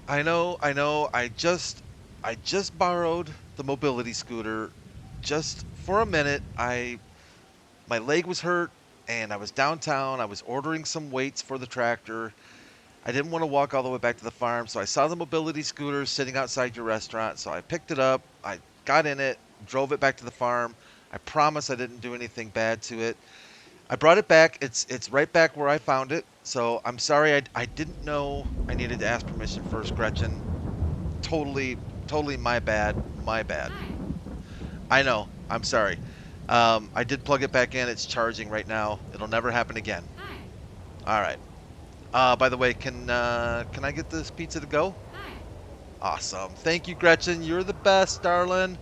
I know, I know. I just borrowed the mobility scooter just for a minute. My leg was hurt and I was downtown. I was ordering some weights for the tractor. I didn't want to walk all the way back to the farm, so I saw the mobility scooter sitting outside your restaurant. So I picked it up. I got in it, drove it back to the farm. I promise I didn't do anything bad to it. I brought it back. It's right back where I found it. So I'm sorry I didn't know I needed to ask permission first, Gretchen. Totally, totally my bad. My bad. I know. I'm sorry. I did plug it back in. It's charging right now. It'll never happen again. All right. By the way, can I get this pizza to go? Awesome. Thank you, Gretchen. You're the best, darling.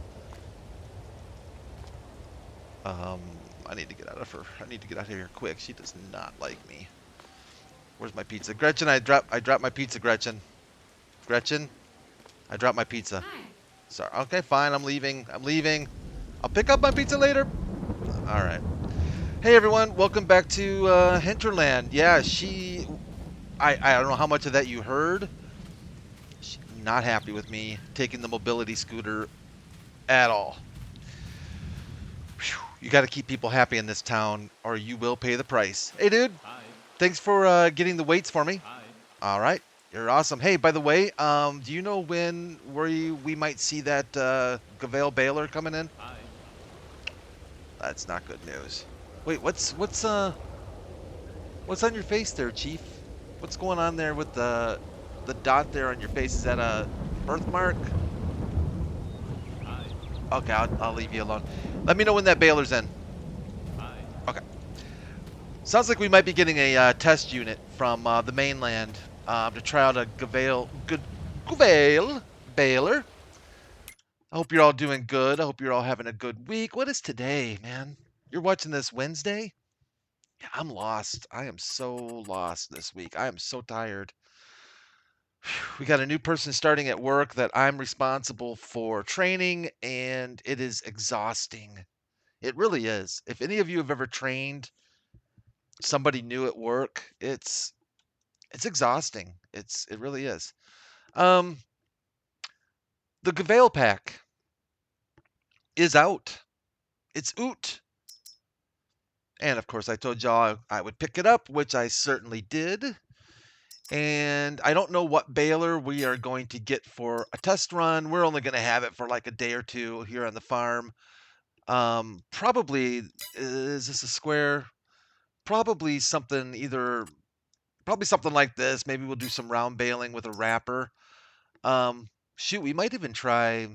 Um, I need to get out of her. I need to get out of here quick. She does not like me. Where's my pizza? Gretchen, I dropped my pizza, Gretchen. Gretchen, I dropped my pizza. Sorry. Okay, fine. I'm leaving. I'm leaving. I'll pick up my pizza later. All right. Hey everyone, welcome back to Hinterland. Yeah, I don't know how much of that you heard. She's not happy with me taking the mobility scooter at all. Whew, you got to keep people happy in this town, or you will pay the price. Hey dude, thanks for getting the weights for me. All right, you're awesome. Hey, by the way, do you know when we might see that Gavale Baylor coming in? That's not good news. Wait, what's on your face there, Chief? What's going on there with the dot there on your face? Is that a birthmark? Okay, I'll leave you alone. Let me know when that Baylor's in. Okay. Sounds like we might be getting a test unit from the mainland to try out a Gavale Baylor. I hope you're all doing good. I hope you're all having a good week. What is today, man? You're watching this Wednesday? Yeah, I'm lost. I am so lost this week. I am so tired. We got a new person starting at work that I'm responsible for training, and it is exhausting. It really is. If any of you have ever trained somebody new at work, it's exhausting. It really is. Um, the Gavale pack is out. It's oot. And of course, I told y'all I would pick it up, which I certainly did. And I don't know what Baylor we are going to get for a test run. We're only going to have it for like a day or two here on the farm. Probably, is this a square? Probably something probably something like this. Maybe we'll do some round baling with a wrapper. Shoot, we might even try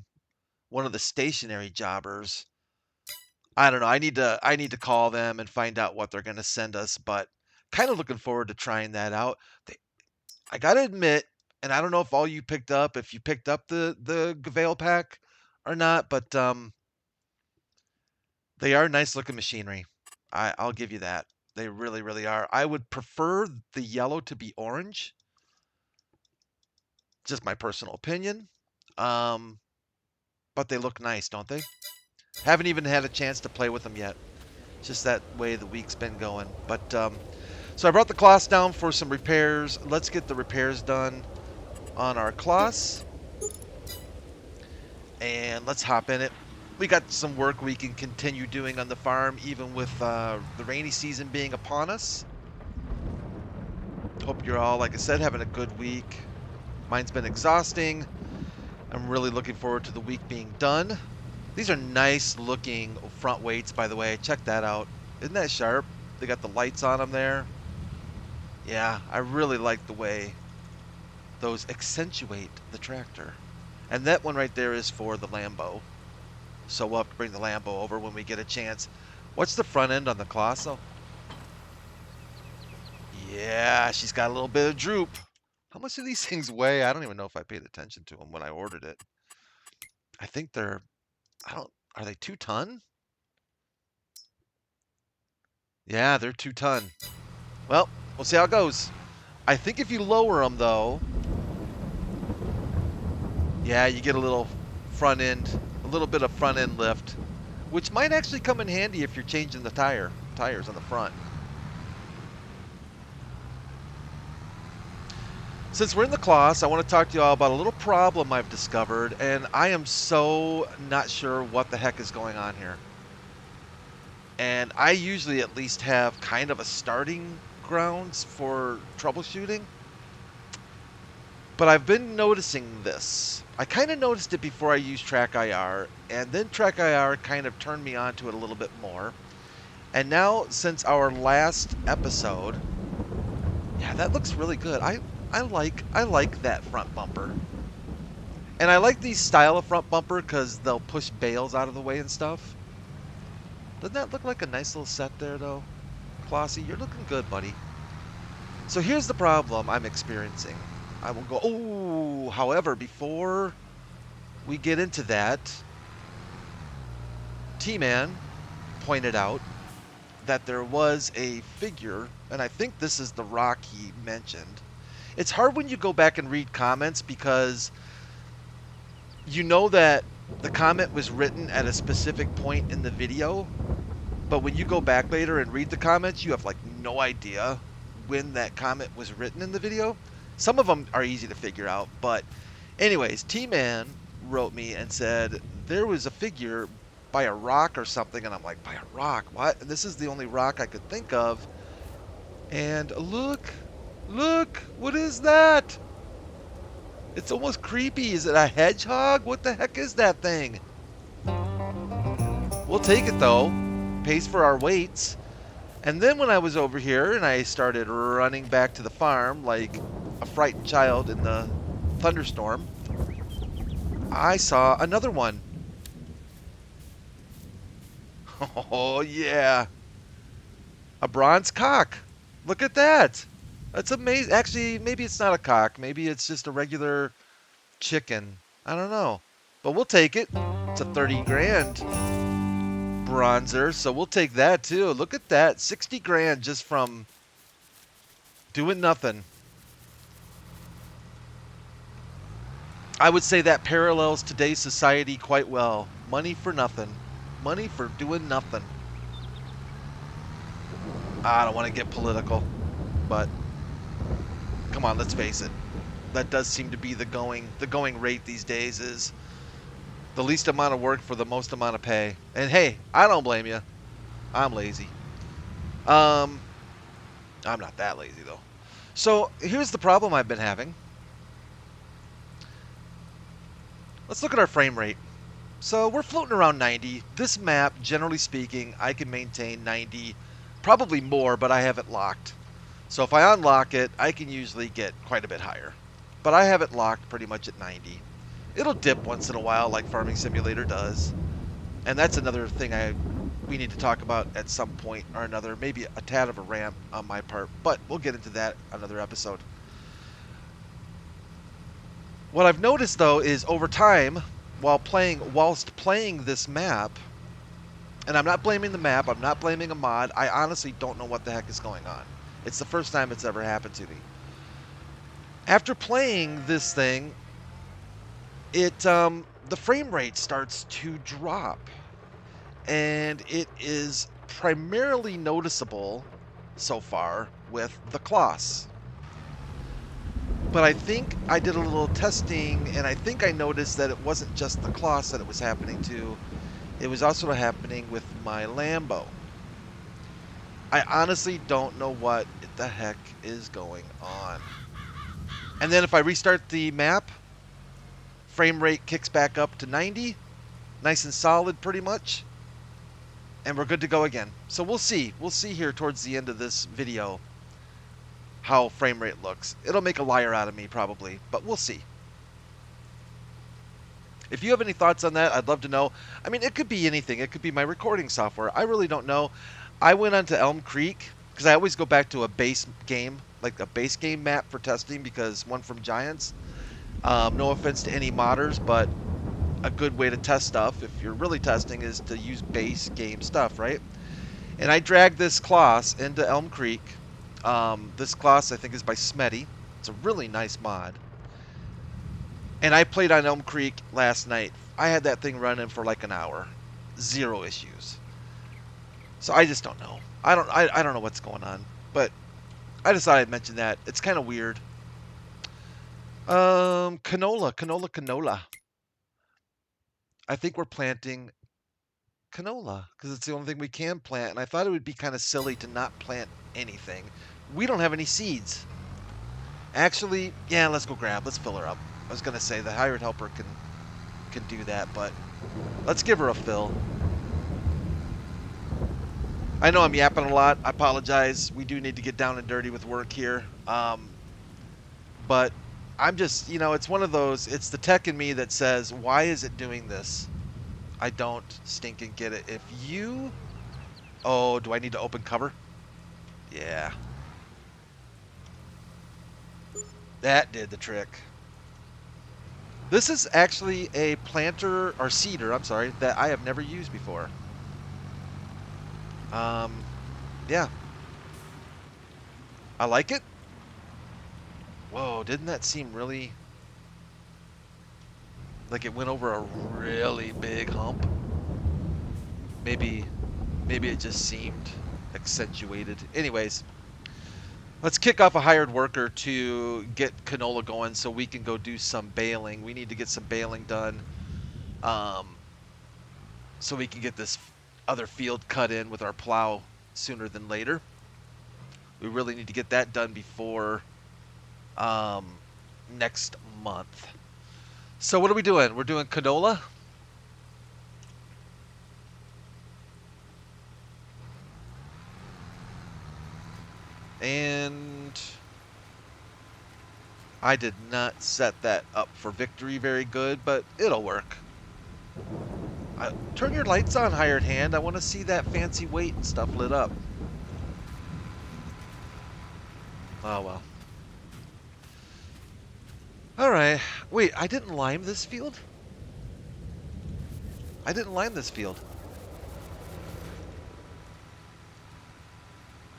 one of the stationary jobbers. I don't know. I need to call them and find out what they're going to send us, but kind of looking forward to trying that out. They, I got to admit, and I don't know if all you picked up, if you picked up the Gavale pack or not, but they are nice looking machinery. I'll give you that. They really, really are. I would prefer the yellow to be orange. Just my personal opinion. Um, but they look nice, don't they? Haven't even had a chance to play with them yet. Just that way the week's been going. But so I brought the class down for some repairs. Let's get the repairs done on our class. And let's hop in it. We got some work we can continue doing on the farm, even with the rainy season being upon us. Hope you're all, like I said, having a good week. Mine's been exhausting. I'm really looking forward to the week being done. These are nice looking front weights, by the way. Check that out. Isn't that sharp? They got the lights on them there. Yeah, I really like the way those accentuate the tractor. And that one right there is for the Lambo. So we'll have to bring the Lambo over when we get a chance. What's the front end on the Colosso? Yeah, she's got a little bit of droop. How much do these things weigh? I don't even know if I paid attention to them when I ordered it. I think are they 2 ton? Yeah, they're 2 ton. Well, we'll see how it goes. I think if you lower them though, yeah, you get a little front end, a little bit of front end lift, which might actually come in handy if you're changing the tires on the front. Since we're in the class, I want to talk to you all about a little problem I've discovered, and I am so not sure what the heck is going on here. And I usually at least have kind of a starting grounds for troubleshooting, but I've been noticing this. I kind of noticed it before I used TrackIr, and then TrackIr kind of turned me on to it a little bit more. And now, since our last episode, yeah, that looks really good. I like that front bumper. And I like these style of front bumper because they'll push bales out of the way and stuff. Doesn't that look like a nice little set there, though? Klossy, you're looking good, buddy. So here's the problem I'm experiencing. I will go... Oh, however, before we get into that, T-Man pointed out that there was a figure, and I think this is the rock he mentioned. It's hard when you go back and read comments because you know that the comment was written at a specific point in the video, but when you go back later and read the comments, you have like no idea when that comment was written in the video. Some of them are easy to figure out, but anyways, T-Man wrote me and said there was a figure by a rock or something, and I'm like, by a rock? What? And this is the only rock I could think of. And look, what is that? It's almost creepy. Is it a hedgehog? What the heck is that thing? We'll take it though. Pays for our weights. And then when I was over here and I started running back to the farm like a frightened child in the thunderstorm, I saw another one. Oh yeah. A bronze cock. Look at that. That's amazing. Actually, maybe it's not a cock. Maybe it's just a regular chicken. I don't know. But we'll take it. It's a 30 grand bronzer, so we'll take that too. Look at that. 60 grand just from doing nothing. I would say that parallels today's society quite well. Money for nothing. Money for doing nothing. I don't want to get political, but come on, let's face it. That does seem to be the going rate these days is the least amount of work for the most amount of pay. And hey, I don't blame you. I'm lazy. I'm not that lazy though. So here's the problem I've been having. Let's look at our frame rate. So we're floating around 90. This map, generally speaking, I can maintain 90, probably more, but I have it locked. So if I unlock it, I can usually get quite a bit higher. But I have it locked pretty much at 90. It'll dip once in a while like Farming Simulator does. And that's another thing we need to talk about at some point or another. Maybe a tad of a rant on my part, but we'll get into that another episode. What I've noticed though is over time, whilst playing this map, and I'm not blaming the map, I'm not blaming a mod, I honestly don't know what the heck is going on. It's the first time it's ever happened to me. After playing this thing, the frame rate starts to drop. And it is primarily noticeable so far with the Kloss. But I think I did a little testing, and I think I noticed that it wasn't just the Kloss that it was happening to. It was also happening with my Lambo. I honestly don't know what the heck is going on. And then if I restart the map, frame rate kicks back up to 90. Nice and solid pretty much. And we're good to go again. So we'll see. We'll see here towards the end of this video how frame rate looks. It'll make a liar out of me probably, but we'll see. If you have any thoughts on that, I'd love to know. I mean, it could be anything. It could be my recording software. I really don't know. I went onto Elm Creek because I always go back to a base game, like a base game map for testing, because one from Giants. No offense to any modders, but a good way to test stuff, if you're really testing, is to use base game stuff, right? And I dragged this Kloss into Elm Creek. This Kloss, I think, is by Smetty. It's a really nice mod. And I played on Elm Creek last night. I had that thing running for like an hour. Zero issues. So I just don't know. I don't know what's going on. But I decided I'd mention that. It's kind of weird. Canola. I think we're planting canola because it's the only thing we can plant, and I thought it would be kind of silly to not plant anything. We don't have any seeds. Actually, yeah, let's go grab. Let's fill her up. I was gonna say the hired helper can do that, but let's give her a fill. I know I'm yapping a lot. I apologize. We do need to get down and dirty with work here. But I'm just, it's one of those, it's the tech in me that says, why is it doing this? I don't stinking get it. If you... Oh, do I need to open cover? Yeah. That did the trick. This is actually a planter, or seeder, I'm sorry, that I have never used before. Yeah. I like it. Whoa, didn't that seem really... like it went over a really big hump? Maybe it just seemed accentuated. Anyways, let's kick off a hired worker to get canola going so we can go do some baling. We need to get some baling done so we can get this other field cut in with our plow sooner than later. We really need to get that done before next month. So what are we doing? We're doing canola. And I did not set that up for victory very good, but it'll work. Turn your lights on, hired hand. I want to see that fancy weight and stuff lit up. Oh, well. All right. Wait, I didn't lime this field? I didn't lime this field.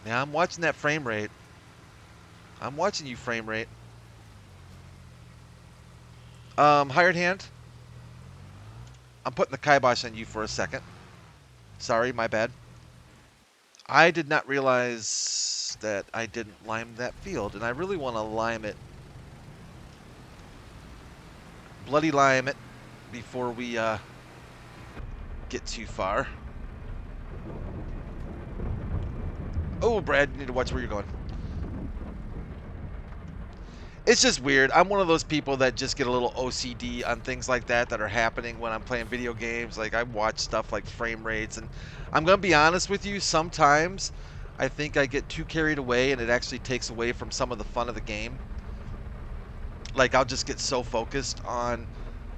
Yeah, I'm watching that frame rate. I'm watching you, frame rate. Hired hand. I'm putting the kibosh on you for a second. Sorry, my bad. I did not realize that I didn't lime that field, and I really want to lime it. Bloody lime it before we get too far. Oh, Brad, you need to watch where you're going. It's just weird. I'm one of those people that just get a little OCD on things like that are happening when I'm playing video games. Like, I watch stuff like frame rates, and I'm going to be honest with you, sometimes I think I get too carried away and it actually takes away from some of the fun of the game. Like, I'll just get so focused on,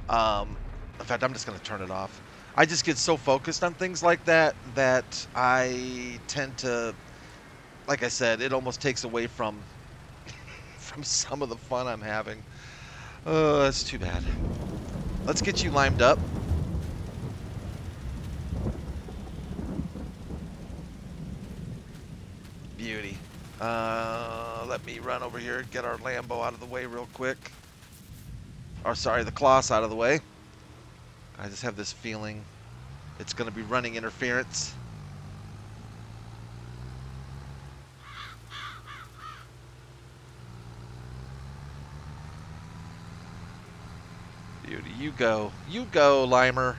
in fact, I'm just going to turn it off. I just get so focused on things like that that I tend to, like I said, it almost takes away from some of the fun I'm having. Oh, that's too bad. Let's get you limed up. Beauty. Let me run over here and get our Lambo out of the way real quick. Or sorry, the Kloss out of the way. I just have this feeling it's going to be running interference. Beauty, you go. You go, Limer.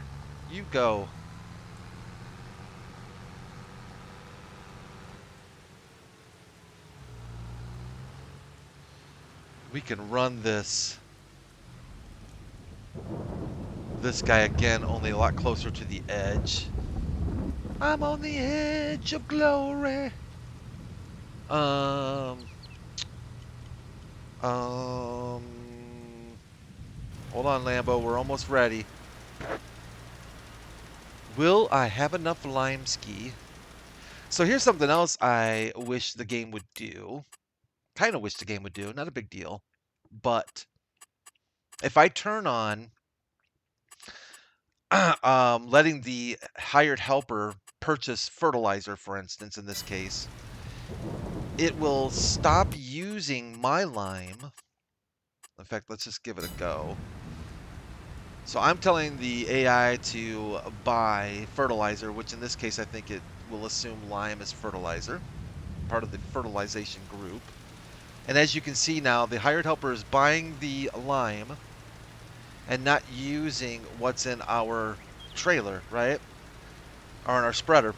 You go. We can run this guy again, only a lot closer to the edge. I'm on the edge of glory. Hold on, Lambo. We're almost ready. Will I have enough lime ski? So here's something else I wish the game would do. Kind of wish the game would do. Not a big deal. But if I turn on letting the hired helper purchase fertilizer, for instance, in this case, it will stop using my lime. In fact, let's just give it a go. So I'm telling the AI to buy fertilizer, which in this case I think it will assume lime as fertilizer, part of the fertilization group. And as you can see now, the hired helper is buying the lime and not using what's in our trailer, right? Or in our spreader.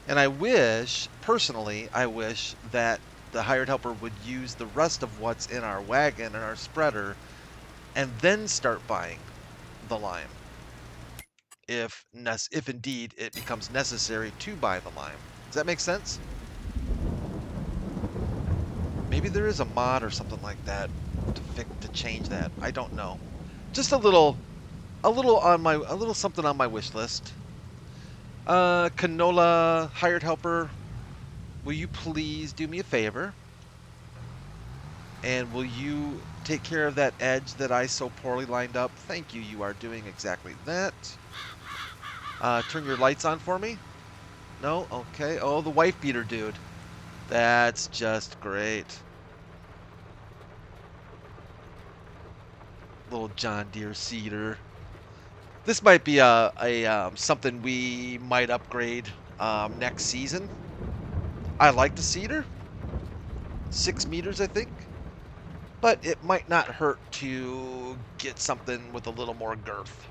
And I wish, personally, I wish that the hired helper would use the rest of what's in our wagon and our spreader and then start buying the lime. If indeed it becomes necessary to buy the lime. Does that make sense? Maybe there is a mod or something like that to change that. I don't know. Just a little something on my wish list. Canola hired helper, will you please do me a favor? And will you take care of that edge that I so poorly lined up? Thank you. You are doing exactly that. Turn your lights on for me. No? Okay. Oh, the wife beater dude. That's just great. Little John Deere seeder. This might be something we might upgrade next season. I like the seeder. 6 meters, I think. But it might not hurt to get something with a little more girth.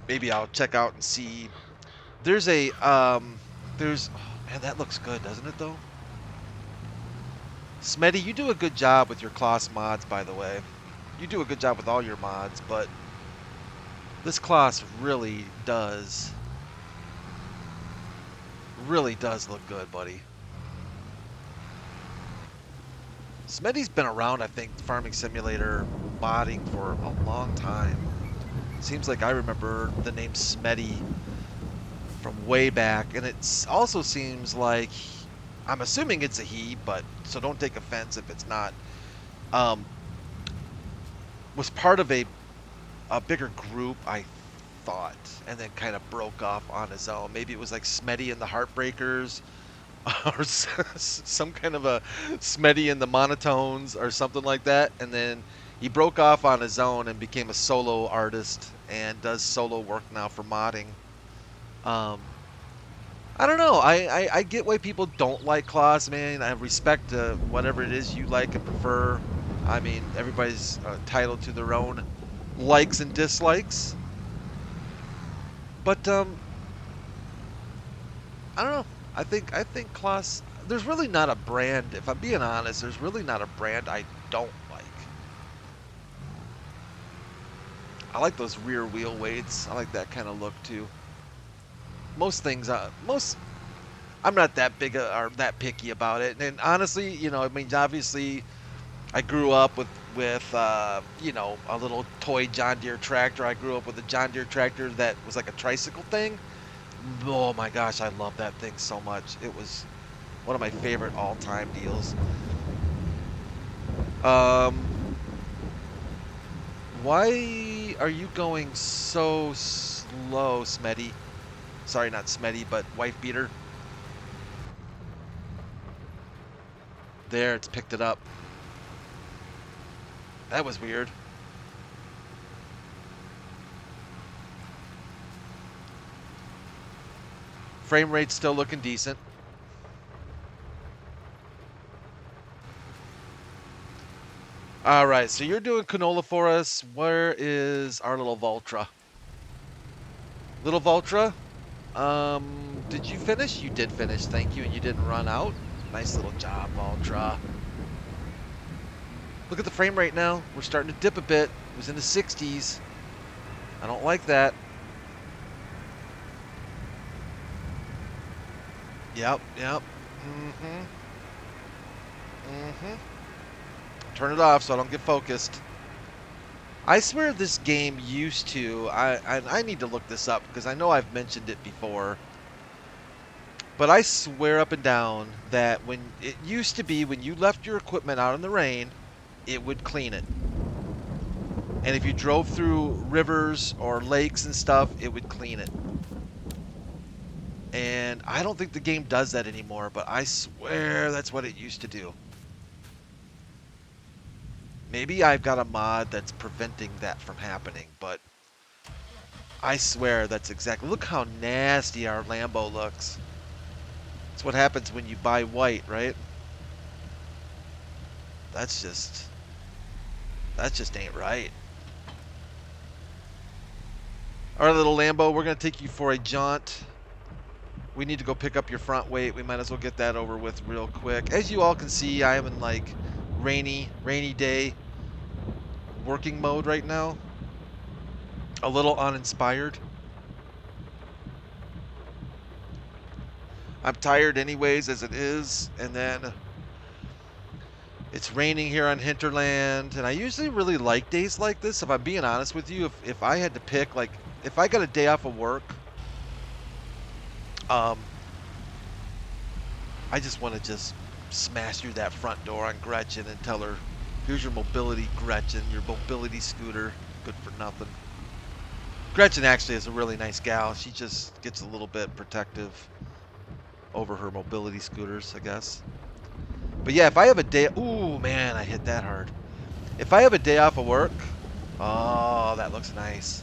Maybe I'll check out and see. There's a, oh, man, that looks good, doesn't it, though? Smetty, you do a good job with your class mods, by the way. You do a good job with all your mods, but this class really does look good, buddy. Smetty's been around, I think, Farming Simulator modding for a long time. Seems like I remember the name Smetty from way back, and it also seems like, I'm assuming it's a he, but so don't take offense if it's not, was part of a bigger group, I thought, and then kind of broke off on his own. Maybe it was like Smetty and the Heartbreakers, or some kind of a Smetty and the Monotones, or something like that, and then he broke off on his own and became a solo artist and does solo work now for modding. I don't know. I get why people don't like claws, man. I respect whatever it is you like and prefer. I mean, everybody's entitled to their own likes and dislikes. But I don't know. I think claws. There's really not a brand. If I'm being honest, there's really not a brand I don't like. I like those rear wheel weights. I like that kind of look too. Most things, I'm not that big or that picky about it. And honestly, you know, I mean, obviously, I grew up with you know, a little toy John Deere tractor. I grew up with a John Deere tractor that was like a tricycle thing. Oh my gosh, I love that thing so much. It was one of my favorite all-time deals. Why are you going so slow, Smetty? Sorry, not Smetty, but wife beater. There, it's picked it up. That was weird. Frame rate's still looking decent. All right, so you're doing canola for us. Where is our little Voltra? Little Voltra, did you finish? You did finish, thank you, and you didn't run out. Nice little job, Voltra. Look at the frame rate now. We're starting to dip a bit. It was in the 60s. I don't like that. Yep. Turn it off so I don't get focused. I swear this game used to, I need to look this up because I know I've mentioned it before. But I swear up and down that when it used to be when you left your equipment out in the rain, it would clean it. And if you drove through rivers or lakes and stuff, it would clean it. And I don't think the game does that anymore, but I swear that's what it used to do. Maybe I've got a mod that's preventing that from happening, but I swear that's exactly. Look how nasty our Lambo looks. That's what happens when you buy white, right? That's just ain't right. All right, little Lambo, we're gonna take you for a jaunt. We need to go pick up your front weight. We might as well get that over with real quick. As you all can see, I am in like rainy day working mode right now. A little uninspired. I'm tired anyways as it is, and then it's raining here on Hinterland, and I usually really like days like this. If I'm being honest with you, if I had to pick, like, if I got a day off of work, um, I just want to just smash through that front door on Gretchen and tell her, here's your mobility, Gretchen, your mobility scooter, good for nothing. Gretchen actually is a really nice gal. She just gets a little bit protective over her mobility scooters, I guess. But yeah, if I have a day, ooh man, I hit that hard. If I have a day off of work, oh, that looks nice.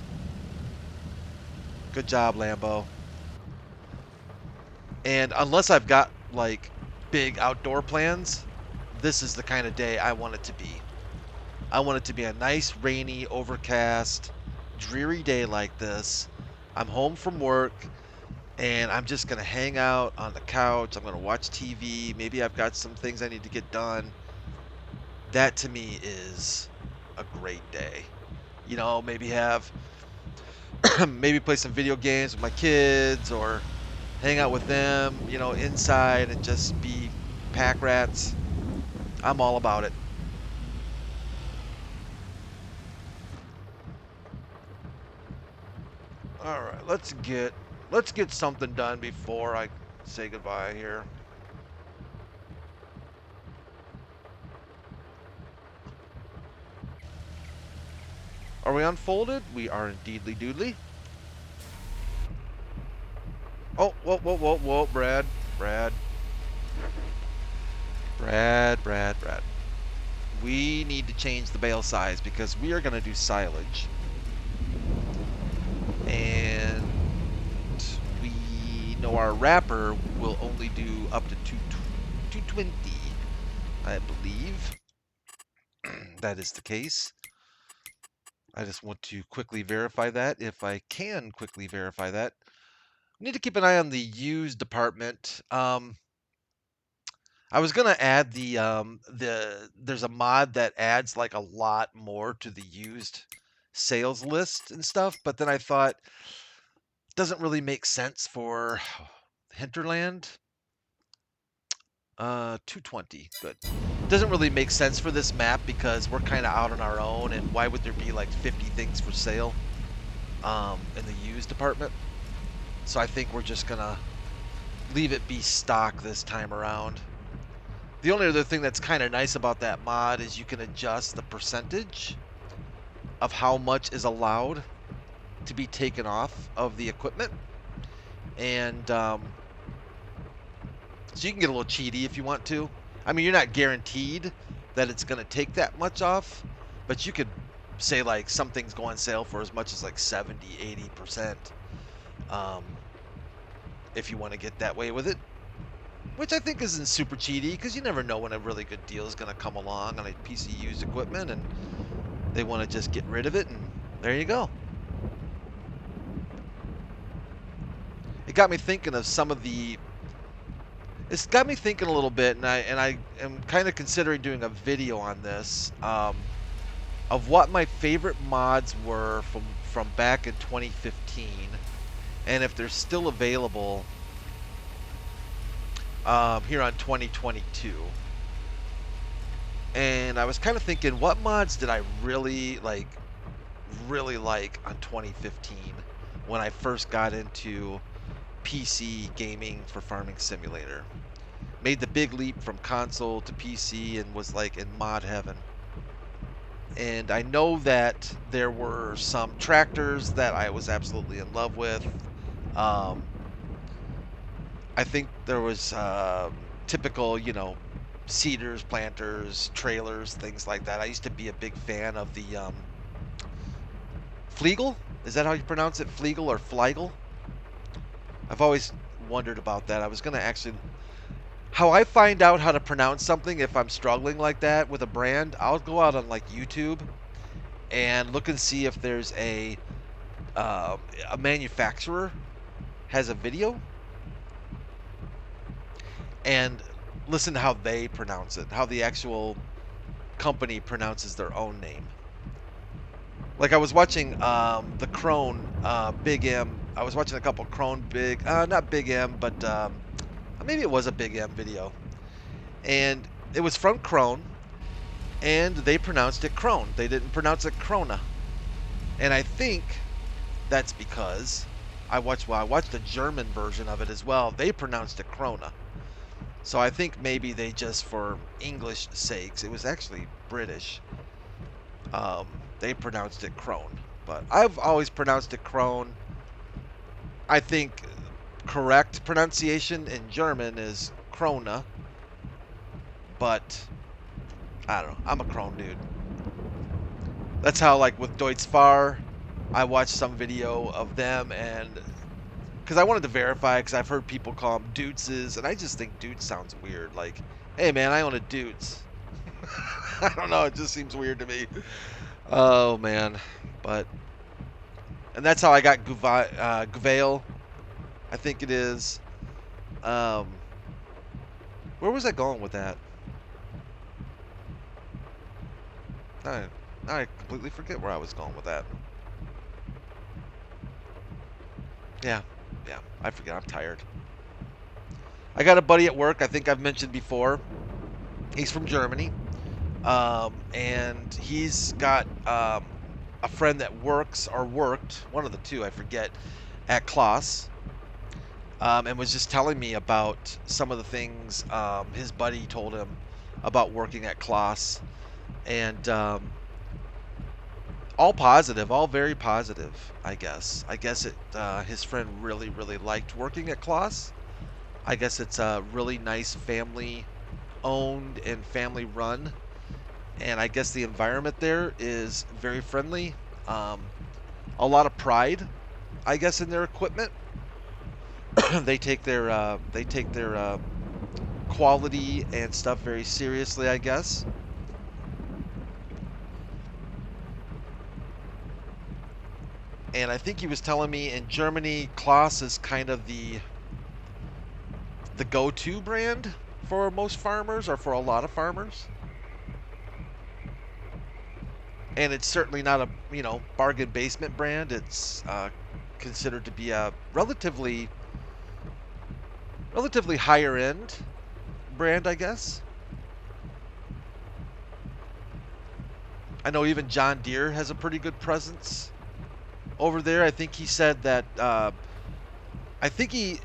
Good job, Lambo. And unless I've got like big outdoor plans, this is the kind of day I want it to be. I want it to be a nice, rainy, overcast, dreary day like this. I'm home from work, and I'm just going to hang out on the couch. I'm going to watch TV. Maybe I've got some things I need to get done. That to me is a great day. You know, maybe have, maybe play some video games with my kids or hang out with them, you know, inside and just be pack rats. I'm all about it. All right, let's get something done before I say goodbye here. Are we unfolded? We are indeedly doodly. Oh, whoa, Brad. We need to change the bale size because we are going to do silage. And we know our wrapper will only do up to 220, I believe. That is the case. I just want to quickly verify that, if I can quickly verify that. We need to keep an eye on the used department. I was gonna add there's a mod that adds like a lot more to the used sales list and stuff, but then I thought it doesn't really make sense for Hinterland. 220, good. Doesn't really make sense for this map because we're kind of out on our own, and why would there be like 50 things for sale in the used department? So I think we're just gonna leave it be stock this time around. The only other thing that's kind of nice about that mod is you can adjust the percentage of how much is allowed to be taken off of the equipment. And so you can get a little cheaty if you want to. I mean, you're not guaranteed that it's going to take that much off, but you could say like something's going on sale for as much as like 70, 80%. If you want to get that way with it. Which I think isn't super cheaty, because you never know when a really good deal is going to come along on a piece of used equipment, and they want to just get rid of it, and there you go. It got me thinking of some of the... It's got me thinking a little bit, and I am kind of considering doing a video on this, of what my favorite mods were from back in 2015, and if they're still available here on 2022. And I was kind of thinking, what mods did I really like on 2015 when I first got into PC gaming for Farming Simulator? Made the big leap from console to PC and was like in mod heaven. And I know that there were some tractors that I was absolutely in love with. I think there was typical, you know, seeders, planters, trailers, things like that. I used to be a big fan of the Flegel. Is that how you pronounce it? Flegel or Flegel? I've always wondered about that. I was going to actually... How I find out how to pronounce something if I'm struggling like that with a brand, I'll go out on like YouTube and look and see if there's a manufacturer has a video and listen to how they pronounce it, how the actual company pronounces their own name. Like I was watching the Krone Big M. I was watching a couple Krone Big, not Big M, but maybe it was a Big M video. And it was from Krone, and they pronounced it Krone. They didn't pronounce it Krona. And I think that's because I watched the German version of it as well. They pronounced it Krona. So I think maybe they just, for English sakes, it was actually British. They pronounced it Krone. But I've always pronounced it Krone. I think correct pronunciation in German is Krona. But I don't know. I'm a Krone dude. That's how, like, with Deutschfar, I watched some video of them, and because I wanted to verify, because I've heard people call them Dutses, and I just think Dutz sounds weird. Like, hey man, I own a Dutz. I don't know, it just seems weird to me. Oh man, and that's how I got Guvale, I think it is. Where was I going with that? I completely forget where I was going with that. Yeah, I forget. I'm tired. I got a buddy at work, I think I've mentioned before. He's from Germany. And he's got a friend that works, or worked, one of the two, I forget, at Kloss. And was just telling me about some of the things his buddy told him about working at Kloss. And all positive, all very positive, I guess. I guess his friend really, really liked working at Kloss. I guess it's a really nice family-owned and family-run. And I guess the environment there is very friendly. A lot of pride, I guess, in their equipment. They take their quality and stuff very seriously, I guess. And I think he was telling me in Germany, Kloss is kind of the go-to brand for most farmers, or for a lot of farmers. And it's certainly not a, bargain basement brand. It's considered to be a relatively higher end brand, I guess. I know even John Deere has a pretty good presence over there. I think he said that, I think he,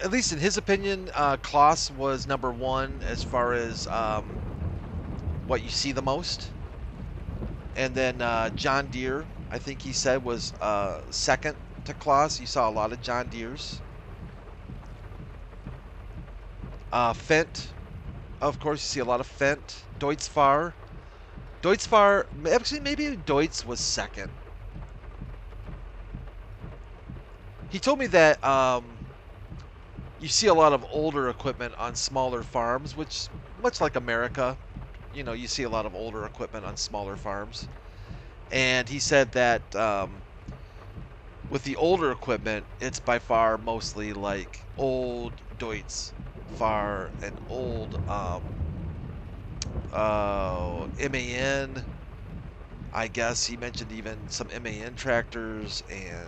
at least in his opinion, Kloss was #1 as far as what you see the most. And then John Deere, I think he said, was second to Kloss. You saw a lot of John Deeres. Fendt, of course, you see a lot of Fendt. Deutschfar, actually maybe Deutz was second. He told me that you see a lot of older equipment on smaller farms, which, much like America, you see a lot of older equipment on smaller farms. And he said that with the older equipment, it's by far mostly like old Deutschfar and old MAN. I guess he mentioned even some MAN tractors. And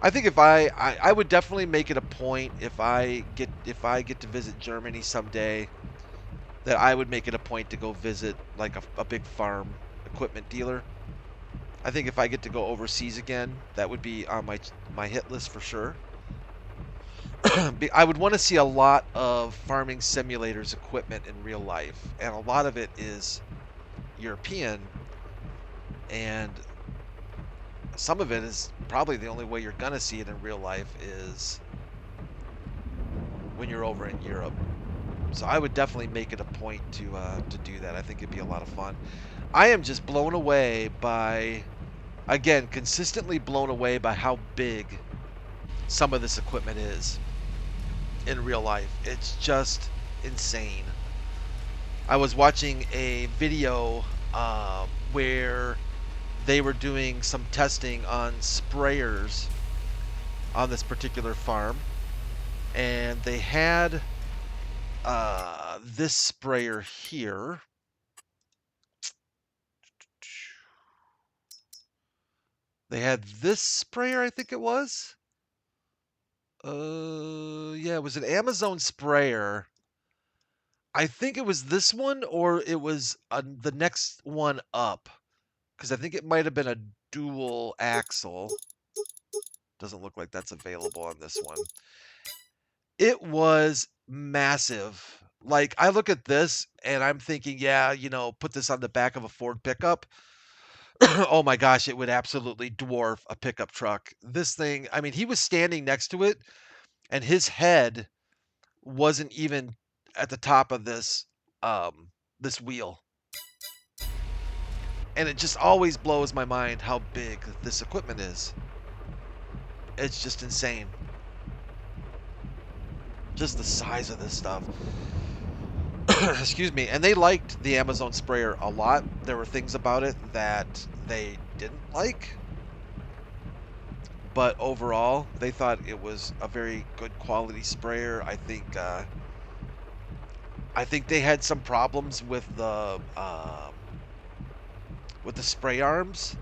I think if I would definitely make it a point, if I get to visit Germany someday, that I would make it a point to go visit like a big farm equipment dealer. I think if I get to go overseas again, that would be on my hit list for sure. I would want to see a lot of farming simulators equipment in real life, and a lot of it is European, and some of it is probably the only way you're gonna see it in real life is when you're over in Europe. So I would definitely make it a point to do that. I think it'd be a lot of fun. I am just blown away by again, consistently blown away by how big some of this equipment is in real life. It's just insane. I was watching a video where they were doing some testing on sprayers on this particular farm, and they had this sprayer here. They had this sprayer, I think it was. Yeah, it was an Amazon sprayer. I think it was this one, or it was the next one up, because I think it might have been a dual axle. Doesn't look like that's available on this one. It was massive. Like, I look at this and I'm thinking, yeah, you know, put this on the back of a Ford pickup. Oh my gosh, it would absolutely dwarf a pickup truck. This thing, I mean, he was standing next to it and his head wasn't even at the top of this wheel. And it just always blows my mind how big this equipment is. It's just insane. Just the size of this stuff. Excuse me. And they liked the Amazon sprayer a lot. There were things about it that they didn't like. But overall, they thought it was a very good quality sprayer. I think they had some problems with the spray arms.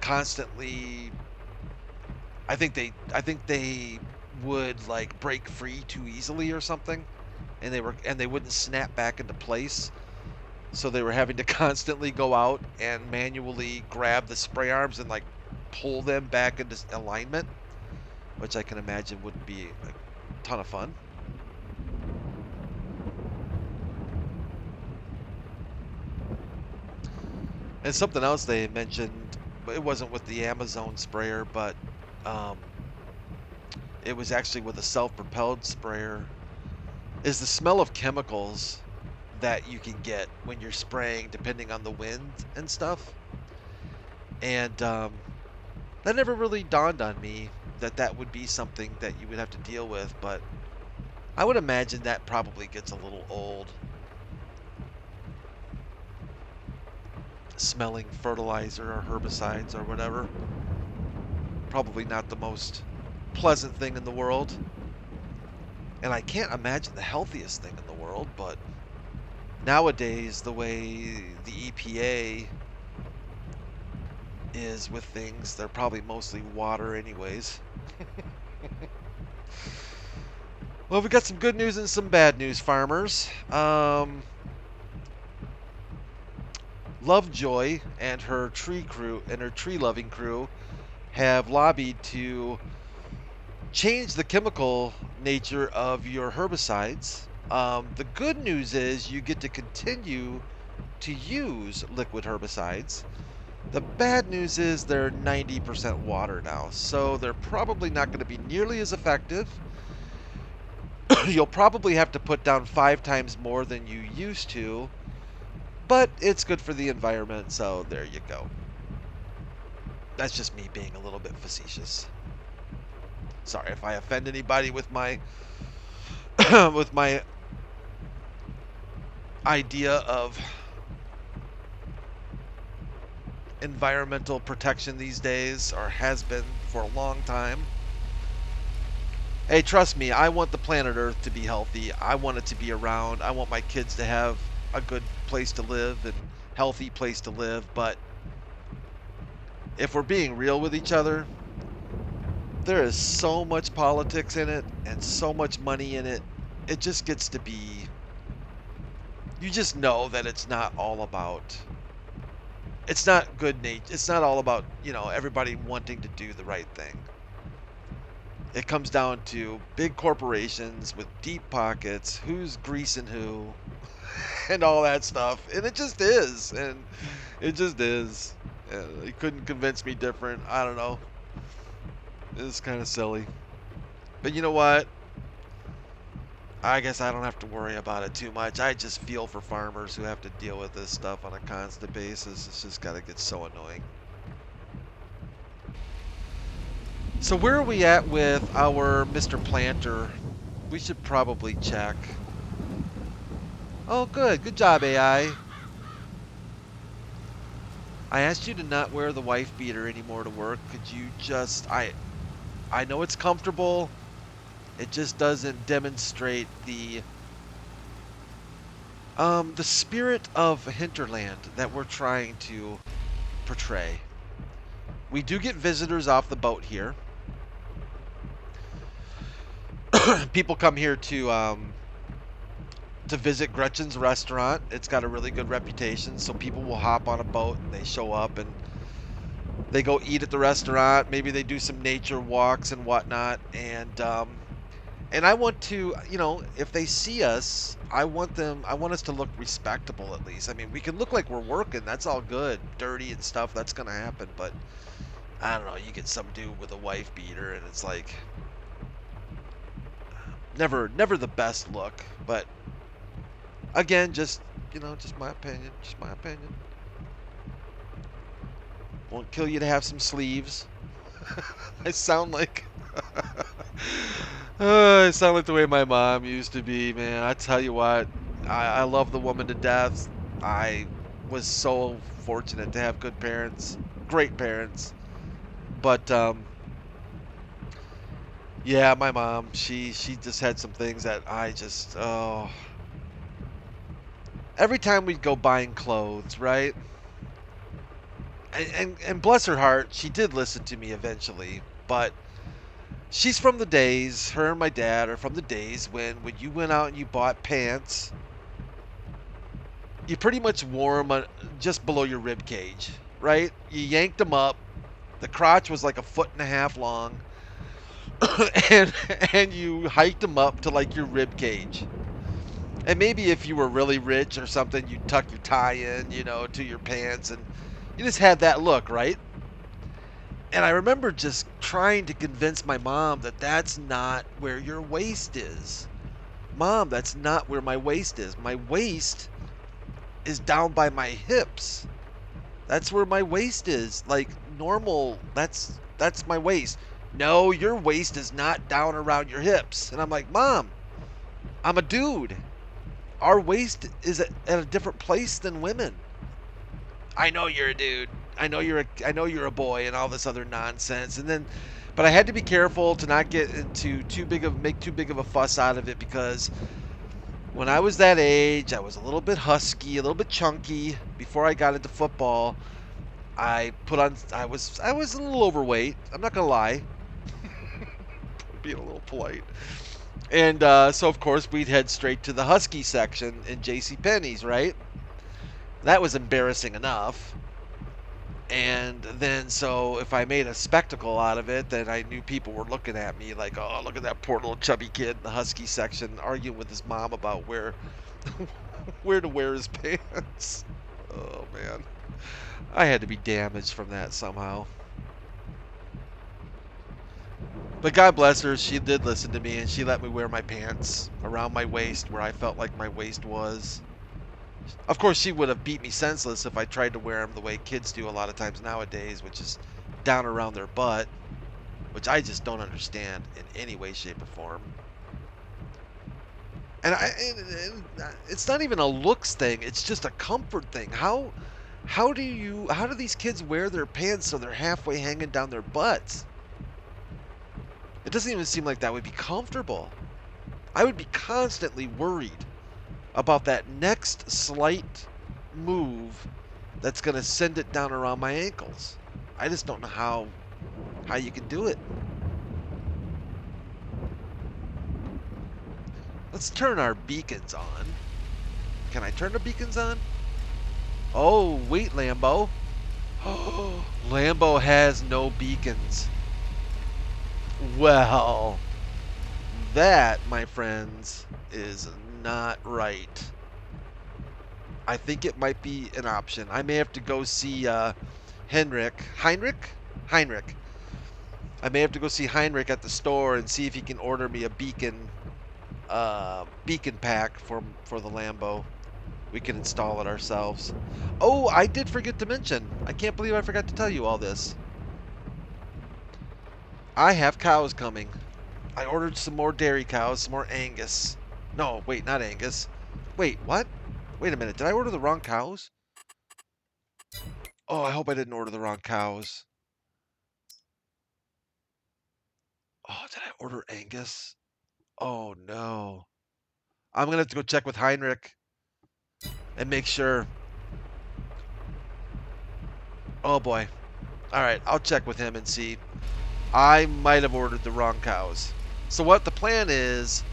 Constantly, I think they would like break free too easily or something, and they wouldn't snap back into place. So they were having to constantly go out and manually grab the spray arms and like pull them back into alignment, which I can imagine wouldn't be a ton of fun. And something else they mentioned, it wasn't with the Amazon sprayer, but it was actually with a self-propelled sprayer, is the smell of chemicals that you can get when you're spraying depending on the wind and stuff. And that never really dawned on me that that would be something that you would have to deal with, but I would imagine that probably gets a little old. Smelling fertilizer or herbicides or whatever. Probably not the most pleasant thing in the world. And I can't imagine the healthiest thing in the world, but nowadays the way the EPA is with things, they're probably mostly water anyways. Well, we got some good news and some bad news, farmers. Lovejoy and her tree crew and her tree loving crew have lobbied to change the chemical nature of your herbicides. The good news is you get to continue to use liquid herbicides. The bad news is they're 90% water now, so they're probably not going to be nearly as effective. You'll probably have to put down 5 times more than you used to, but it's good for the environment, so there you go. That's just me being a little bit facetious. Sorry if I offend anybody with my with my idea of environmental protection these days, or has been for a long time. Hey, trust me, I want the planet Earth to be healthy. I want it to be around. I want my kids to have a good place to live and healthy place to live, but if we're being real with each other, there is so much politics in it and so much money in it. It just gets to be, you just know that it's not all about, it's not good nature. It's not all about, you know, everybody wanting to do the right thing. It comes down to big corporations with deep pockets, who's greasing who, and all that stuff. And it just is. And it just is. He couldn't convince me different. I don't know. It's kind of silly. But you know what? I guess I don't have to worry about it too much. I just feel for farmers who have to deal with this stuff on a constant basis. It's just got to get so annoying. So where are we at with our Mr. Planter? We should probably check. Oh, good. Good job, AI. I asked you to not wear the wife beater anymore to work. Could you just... I know it's comfortable. It just doesn't demonstrate the spirit of Hinterland that we're trying to portray. We do get visitors off the boat here. People come here to visit Gretchen's restaurant. It's got a really good reputation, so people will hop on a boat and they show up and they go eat at the restaurant. Maybe they do some nature walks and whatnot. And I want to, you know, if they see us, I want us to look respectable at least. I mean, we can look like we're working. That's all good. Dirty and stuff, that's going to happen. But, I don't know, you get some dude with a wife beater and it's like, never the best look. But, again, just, you know, just my opinion. Just my opinion. Won't kill you to have some sleeves. I sound like... I sound like the way my mom used to be, man. I tell you what, I love the woman to death. I was so fortunate to have good parents, great parents. But, yeah, my mom, she just had some things that I just, oh. Every time we'd go buying clothes, right? And bless her heart, she did listen to me eventually, but she's from the days, her and my dad are from the days when you went out and you bought pants, you pretty much wore them just below your rib cage, right? You yanked them up, the crotch was like 1.5 feet long, and you hiked them up to like your rib cage. And maybe if you were really rich or something, you'd tuck your tie in, you know, to your pants, and you just had that look, right? And I remember just trying to convince my mom that that's not where your waist is. Mom, that's not where my waist is. My waist is down by my hips. That's where my waist is. Like normal, that's my waist. No, your waist is not down around your hips. And I'm like, Mom, I'm a dude. Our waist is at a different place than women. I know you're a dude. I know you're a boy and all this other nonsense. And then, but I had to be careful to not get into make too big of a fuss out of it, because when I was that age, I was a little bit husky, a little bit chunky. Before I got into football, I was a little overweight. I'm not gonna lie, being a little polite. And so of course we'd head straight to the husky section in JCPenney's, right? That was embarrassing enough. And then, so if I made a spectacle out of it, then I knew people were looking at me like, oh, look at that poor little chubby kid in the husky section arguing with his mom about where to wear his pants. Oh, man. I had to be damaged from that somehow. But God bless her, she did listen to me, and she let me wear my pants around my waist where I felt like my waist was. Of course, she would have beat me senseless if I tried to wear them the way kids do a lot of times nowadays, which is down around their butt, which I just don't understand in any way, shape, or form. And it's not even a looks thing; it's just a comfort thing. How do these kids wear their pants so they're halfway hanging down their butts? It doesn't even seem like that would be comfortable. I would be constantly worried about that next slight move that's going to send it down around my ankles. I just don't know how you can do it. Let's turn our beacons on. Can I turn the beacons on? Oh, wait, Lambo. Oh, Lambo has no beacons. Well, that, my friends, is not right. I think it might be an option. I may have to go see Heinrich. I may have to go see Heinrich at the store and see if he can order me a beacon beacon pack for the Lambo. We can install it ourselves. Oh, I did forget to mention. I can't believe I forgot to tell you all this. I have cows coming. I ordered some more dairy cows, some more Angus. No, wait, not Angus. Wait, what? Wait a minute. Did I order the wrong cows? Oh, I hope I didn't order the wrong cows. Oh, did I order Angus? Oh, no. I'm going to have to go check with Heinrich and make sure. Oh, boy. All right, I'll check with him and see. I might have ordered the wrong cows. So what the plan is,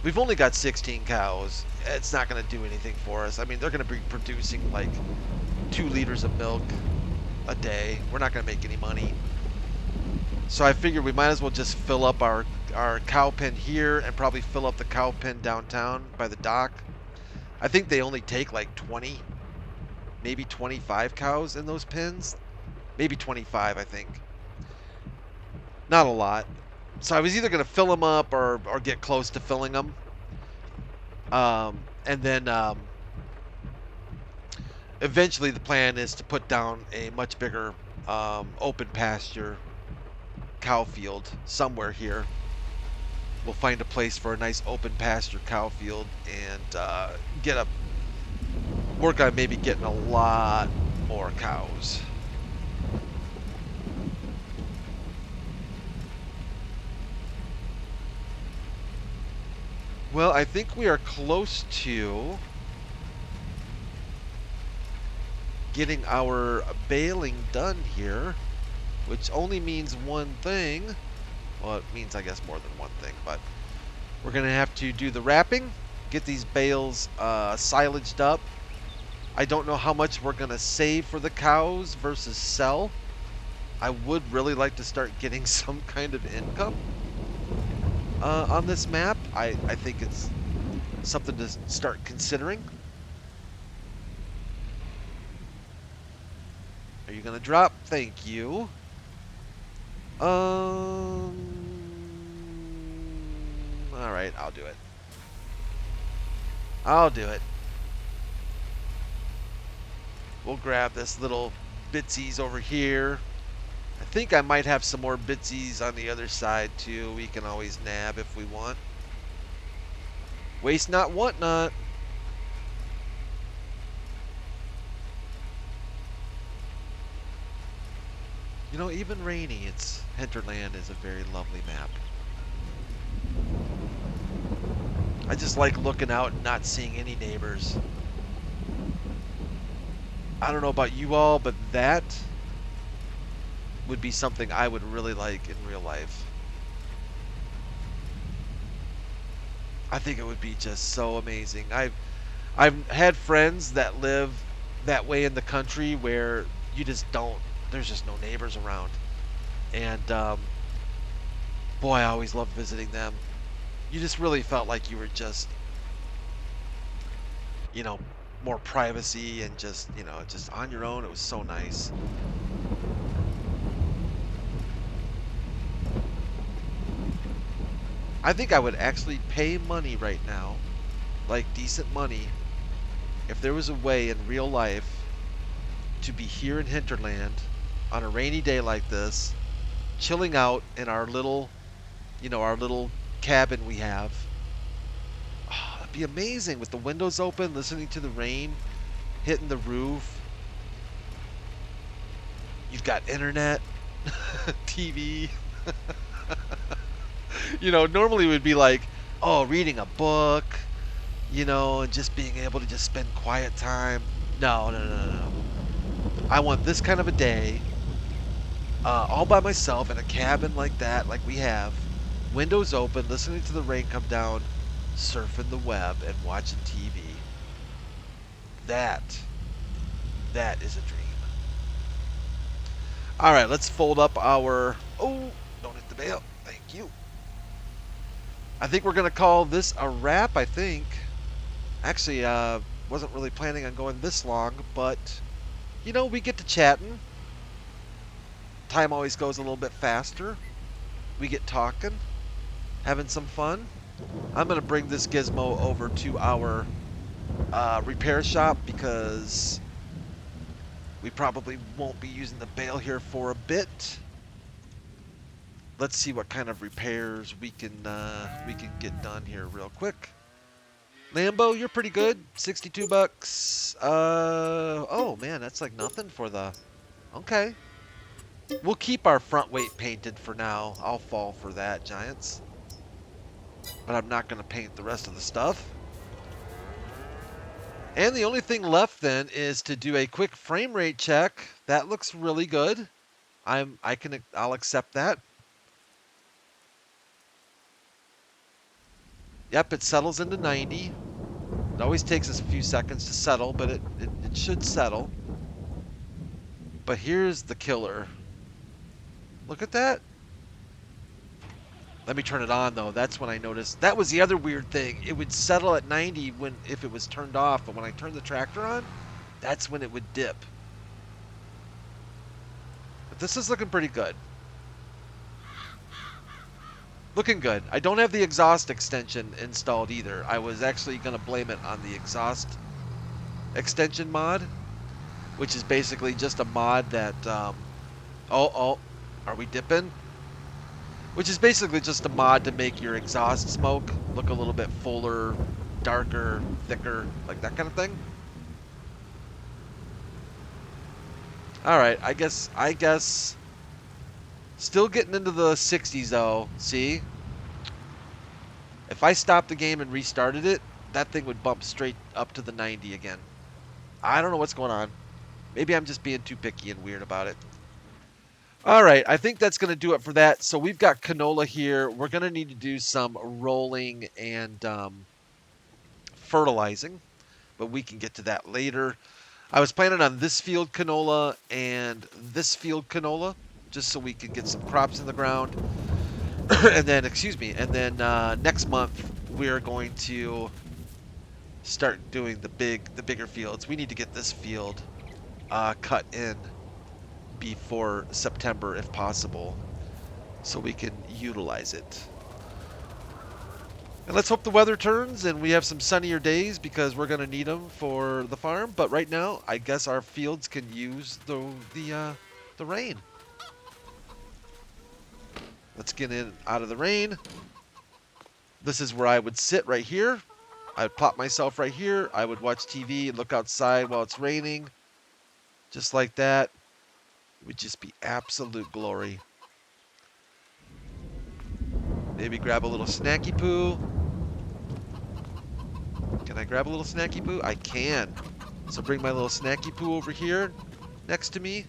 we've only got 16 cows. It's not going to do anything for us. I mean, they're going to be producing like 2 liters of milk a day. We're not going to make any money. So I figured we might as well just fill up our cow pen here and probably fill up the cow pen downtown by the dock. I think they only take like 20, maybe 25 cows in those pens. Maybe 25, I think. Not a lot. So I was either going to fill them up or get close to filling them. And then eventually the plan is to put down a much bigger open pasture cow field somewhere here. We'll find a place for a nice open pasture cow field and work on maybe getting a lot more cows. Well, I think we are close to getting our baling done here, which only means one thing. Well, it means, I guess, more than one thing, but we're going to have to do the wrapping, get these bales silaged up. I don't know how much we're going to save for the cows versus sell. I would really like to start getting some kind of income on this map. I think it's something to start considering. Are you going to drop? Thank you. All right, I'll do it. I'll do it. We'll grab this little bitsies over here. I think I might have some more bitsies on the other side too. We can always nab if we want. Waste not, want not. You know, even rainy, Hinterland is a very lovely map. I just like looking out and not seeing any neighbors. I don't know about you all, but that would be something I would really like in real life. I think it would be just so amazing. I've had friends that live that way in the country where you just don't, there's just no neighbors around. And boy, I always loved visiting them. You just really felt like you were just, you know, more privacy and just, you know, just on your own. It was so nice. I think I would actually pay money right now, like decent money, if there was a way in real life to be here in Hinterland on a rainy day like this, chilling out in our little, you know, our little cabin we have. Oh, that'd be amazing with the windows open, listening to the rain hitting the roof. You've got internet, TV. You know, normally it would be like, oh, reading a book, you know, and just being able to just spend quiet time. No, no, no, no, no. I want this kind of a day, all by myself in a cabin like that, like we have, windows open, listening to the rain come down, surfing the web, and watching TV. That is a dream. All right, let's fold up our, oh, don't hit the bale. Thank you. I think we're going to call this a wrap, I think. Actually, wasn't really planning on going this long, but, you know, we get to chatting. Time always goes a little bit faster. We get talking, having some fun. I'm going to bring this gizmo over to our repair shop because we probably won't be using the bale here for a bit. Let's see what kind of repairs we can get done here real quick. Lambo, you're pretty good. 62 bucks. Oh man, that's like nothing for the. Okay. We'll keep our front weight painted for now. I'll fall for that, Giants. But I'm not going to paint the rest of the stuff. And the only thing left then is to do a quick frame rate check. That looks really good. I'll accept that. Yep, it settles into 90. It always takes us a few seconds to settle, but it should settle. But here's the killer. Look at that. Let me turn it on though. That's when I noticed. That was the other weird thing. It would settle at 90 if it was turned off, but when I turned the tractor on, that's when it would dip. But this is looking pretty good. Looking good. I don't have the exhaust extension installed either. I was actually going to blame it on the exhaust extension mod, which is basically just a mod that, are we dipping? Which is basically just a mod to make your exhaust smoke look a little bit fuller, darker, thicker, like that kind of thing. All right, I guess still getting into the 60s though. See? If I stopped the game and restarted it, that thing would bump straight up to the 90 again. I don't know what's going on. Maybe I'm just being too picky and weird about it. All right, I think that's going to do it for that. So we've got canola here. We're going to need to do some rolling and fertilizing, but we can get to that later. I was planning on this field canola and this field canola, just so we can get some crops in the ground. And then, next month we are going to start doing the bigger fields. We need to get this field cut in before September if possible, so we can utilize it. And let's hope the weather turns and we have some sunnier days because we're going to need them for the farm. But right now, I guess our fields can use the rain. Let's get in out of the rain. This is where I would sit right here. I would plop myself right here. I would watch TV and look outside while it's raining. Just like that. It would just be absolute glory. Maybe grab a little snacky poo. Can I grab a little snacky poo? I can. So bring my little snacky poo over here next to me.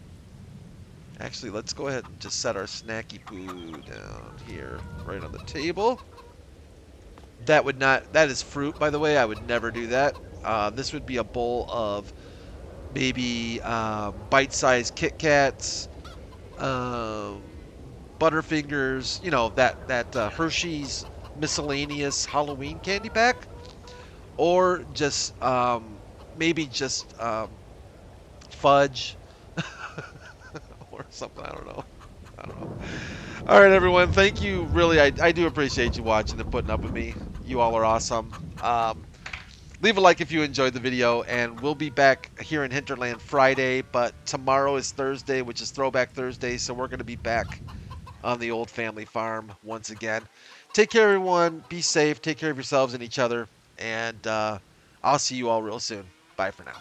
Actually, let's go ahead and just set our snacky poo down here, right on the table. That is fruit, by the way. I would never do that. This would be a bowl of maybe bite-sized Kit Kats, Butterfingers, you know, that Hershey's miscellaneous Halloween candy pack, or just maybe just fudge or something. I don't know. All right, everyone. Thank you. Really, I do appreciate you watching and putting up with me. You all are awesome. Leave a like if you enjoyed the video, and we'll be back here in Hinterland Friday, but tomorrow is Thursday, which is Throwback Thursday, so we're going to be back on the old family farm once again. Take care, everyone. Be safe. Take care of yourselves and each other, and I'll see you all real soon. Bye for now.